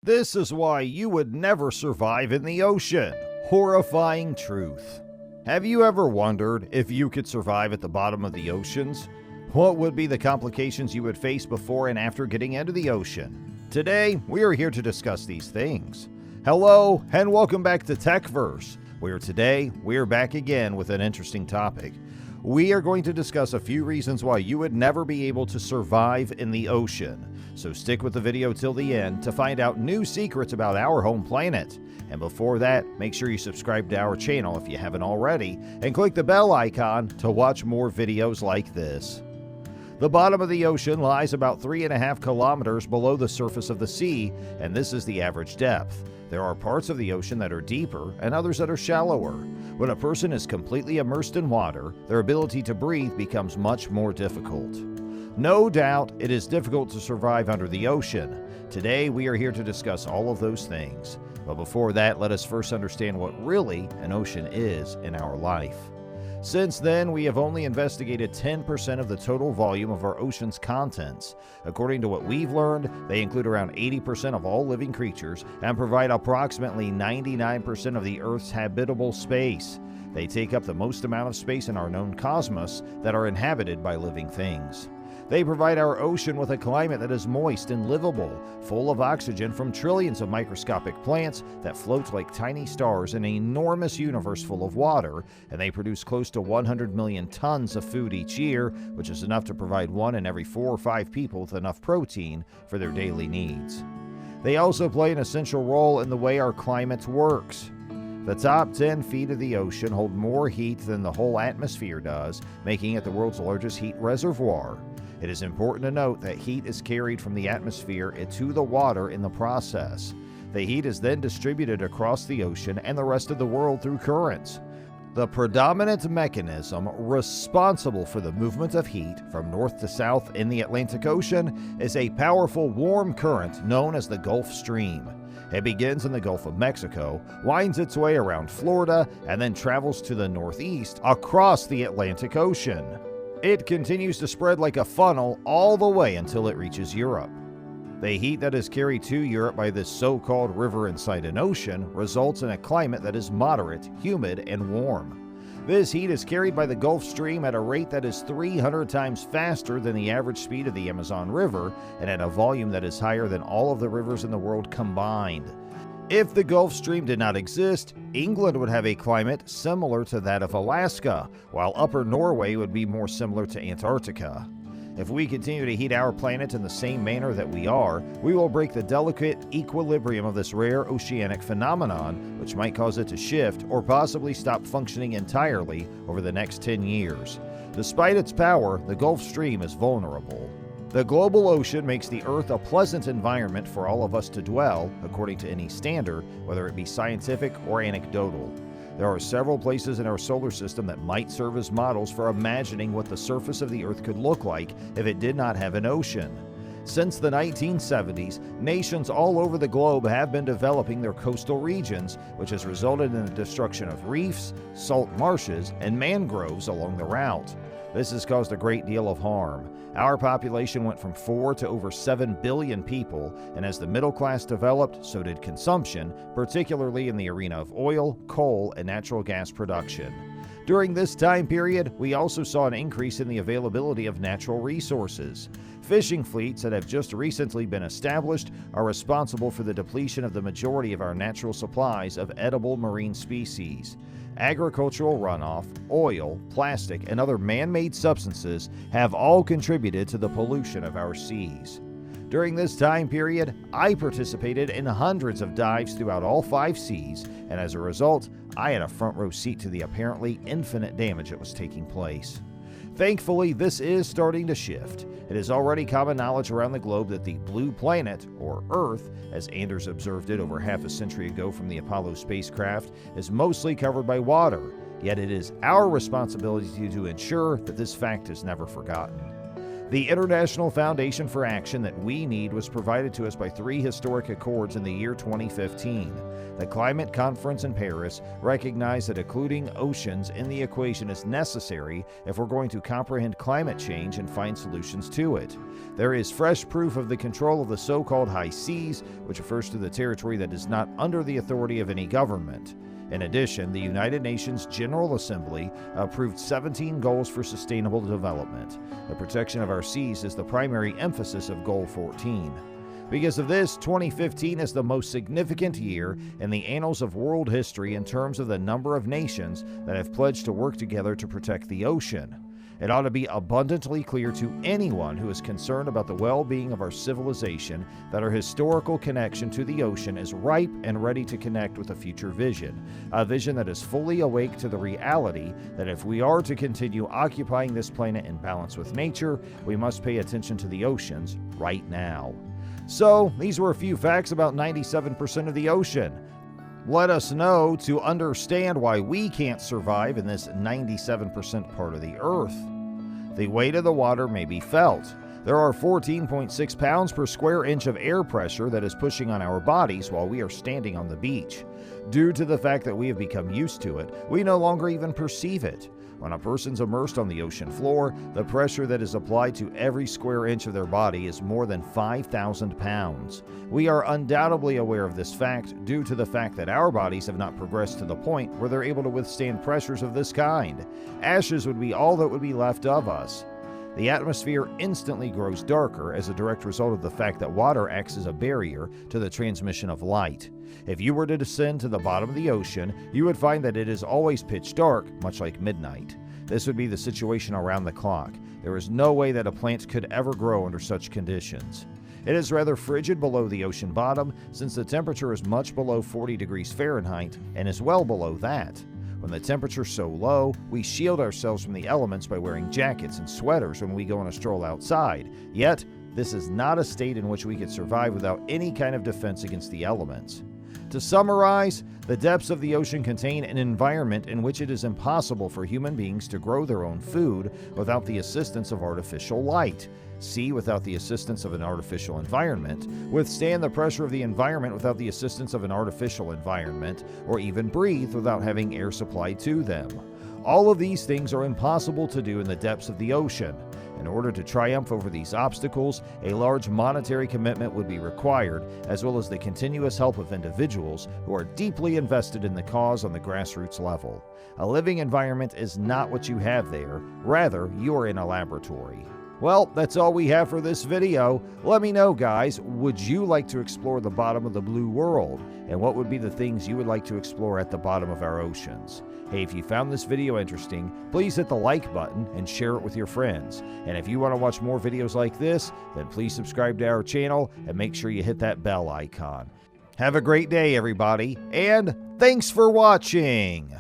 This is why you would never survive in the ocean. Horrifying truth. Have you ever wondered if you could survive at the bottom of the oceans? What would be the complications you would face before and after getting into the ocean? Today, we are here to discuss these things. Hello, and welcome back to Techverse, where today we are back again with an interesting topic. We are going to discuss a few reasons why you would never be able to survive in the ocean. So stick with the video till the end to find out new secrets about our home planet. And before that, make sure you subscribe to our channel if you haven't already, and click the bell icon to watch more videos like this. The bottom of the ocean lies about 3.5 kilometers below the surface of the sea, and this is the average depth. There are parts of the ocean that are deeper and others that are shallower. When a person is completely immersed in water, their ability to breathe becomes much more difficult. No doubt, it is difficult to survive under the ocean. Today, we are here to discuss all of those things. But before that, let us first understand what really an ocean is in our life. Since then, we have only investigated 10% of the total volume of our ocean's contents. According to what we've learned, they include around 80% of all living creatures and provide approximately 99% of the Earth's habitable space. They take up the most amount of space in our known cosmos that are inhabited by living things. They provide our ocean with a climate that is moist and livable, full of oxygen from trillions of microscopic plants that float like tiny stars in an enormous universe full of water, and they produce close to 100 million tons of food each year, which is enough to provide 1 in every 4 or 5 people with enough protein for their daily needs. They also play an essential role in the way our climate works. The top 10 feet of the ocean hold more heat than the whole atmosphere does, making it the world's largest heat reservoir. It is important to note that heat is carried from the atmosphere into the water in the process. The heat is then distributed across the ocean and the rest of the world through currents. The predominant mechanism responsible for the movement of heat from north to south in the Atlantic Ocean is a powerful warm current known as the Gulf Stream. It begins in the Gulf of Mexico, winds its way around Florida, and then travels to the northeast across the Atlantic Ocean. It continues to spread like a funnel all the way until it reaches Europe. The heat that is carried to Europe by this so-called river inside an ocean results in a climate that is moderate, humid, and warm. This heat is carried by the Gulf Stream at a rate that is 300 times faster than the average speed of the Amazon River, and at a volume that is higher than all of the rivers in the world combined. If the Gulf Stream did not exist, England would have a climate similar to that of Alaska, while Upper Norway would be more similar to Antarctica. If we continue to heat our planet in the same manner that we are, we will break the delicate equilibrium of this rare oceanic phenomenon, which might cause it to shift or possibly stop functioning entirely over the next 10 years. Despite its power, the Gulf Stream is vulnerable. The global ocean makes the Earth a pleasant environment for all of us to dwell, according to any standard, whether it be scientific or anecdotal. There are several places in our solar system that might serve as models for imagining what the surface of the Earth could look like if it did not have an ocean. Since the 1970s, nations all over the globe have been developing their coastal regions, which has resulted in the destruction of reefs, salt marshes, and mangroves along the route. This has caused a great deal of harm. Our population went from 4 to over 7 billion people, and as the middle class developed, so did consumption, particularly in the arena of oil, coal, and natural gas production. During this time period, we also saw an increase in the availability of natural resources. Fishing fleets that have just recently been established are responsible for the depletion of the majority of our natural supplies of edible marine species. Agricultural runoff, oil, plastic, and other man-made substances have all contributed to the pollution of our seas. During this time period, I participated in hundreds of dives throughout all 5 seas, and as a result, I had a front row seat to the apparently infinite damage that was taking place. Thankfully, this is starting to shift. It is already common knowledge around the globe that the blue planet, or Earth, as Anders observed it over half a century ago from the Apollo spacecraft, is mostly covered by water. Yet it is our responsibility to ensure that this fact is never forgotten. The international foundation for action that we need was provided to us by 3 historic accords in the year 2015. The Climate Conference in Paris recognized that including oceans in the equation is necessary if we're going to comprehend climate change and find solutions to it. There is fresh proof of the control of the so-called high seas, which refers to the territory that is not under the authority of any government. In addition, the United Nations General Assembly approved 17 goals for sustainable development. The protection of our seas is the primary emphasis of Goal 14. Because of this, 2015 is the most significant year in the annals of world history in terms of the number of nations that have pledged to work together to protect the ocean. It ought to be abundantly clear to anyone who is concerned about the well-being of our civilization that our historical connection to the ocean is ripe and ready to connect with a future vision, a vision that is fully awake to the reality that if we are to continue occupying this planet in balance with nature, we must pay attention to the oceans right now. So, these were a few facts about 97% of the ocean. Let us know to understand why we can't survive in this 97% part of the Earth. The weight of the water may be felt. There are 14.6 pounds per square inch of air pressure that is pushing on our bodies while we are standing on the beach. Due to the fact that we have become used to it, we no longer even perceive it. When a person's immersed on the ocean floor, the pressure that is applied to every square inch of their body is more than 5,000 pounds. We are undoubtedly aware of this fact due to the fact that our bodies have not progressed to the point where they're able to withstand pressures of this kind. Ashes would be all that would be left of us. The atmosphere instantly grows darker as a direct result of the fact that water acts as a barrier to the transmission of light. If you were to descend to the bottom of the ocean, you would find that it is always pitch dark, much like midnight. This would be the situation around the clock. There is no way that a plant could ever grow under such conditions. It is rather frigid below the ocean bottom, since the temperature is much below 40 degrees Fahrenheit and is well below that. When the temperature is so low, we shield ourselves from the elements by wearing jackets and sweaters when we go on a stroll outside. Yet, this is not a state in which we could survive without any kind of defense against the elements. To summarize, the depths of the ocean contain an environment in which it is impossible for human beings to grow their own food without the assistance of artificial light. See, without the assistance of an artificial environment, withstand the pressure of the environment without the assistance of an artificial environment, or even breathe without having air supplied to them. All of these things are impossible to do in the depths of the ocean. In order to triumph over these obstacles, a large monetary commitment would be required, as well as the continuous help of individuals who are deeply invested in the cause on the grassroots level. A living environment is not what you have there, rather, you are in a laboratory. Well, that's all we have for this video. Let me know, guys, would you like to explore the bottom of the blue world? And what would be the things you would like to explore at the bottom of our oceans? Hey, if you found this video interesting, please hit the like button and share it with your friends. And if you want to watch more videos like this, then please subscribe to our channel and make sure you hit that bell icon. Have a great day, everybody, and thanks for watching!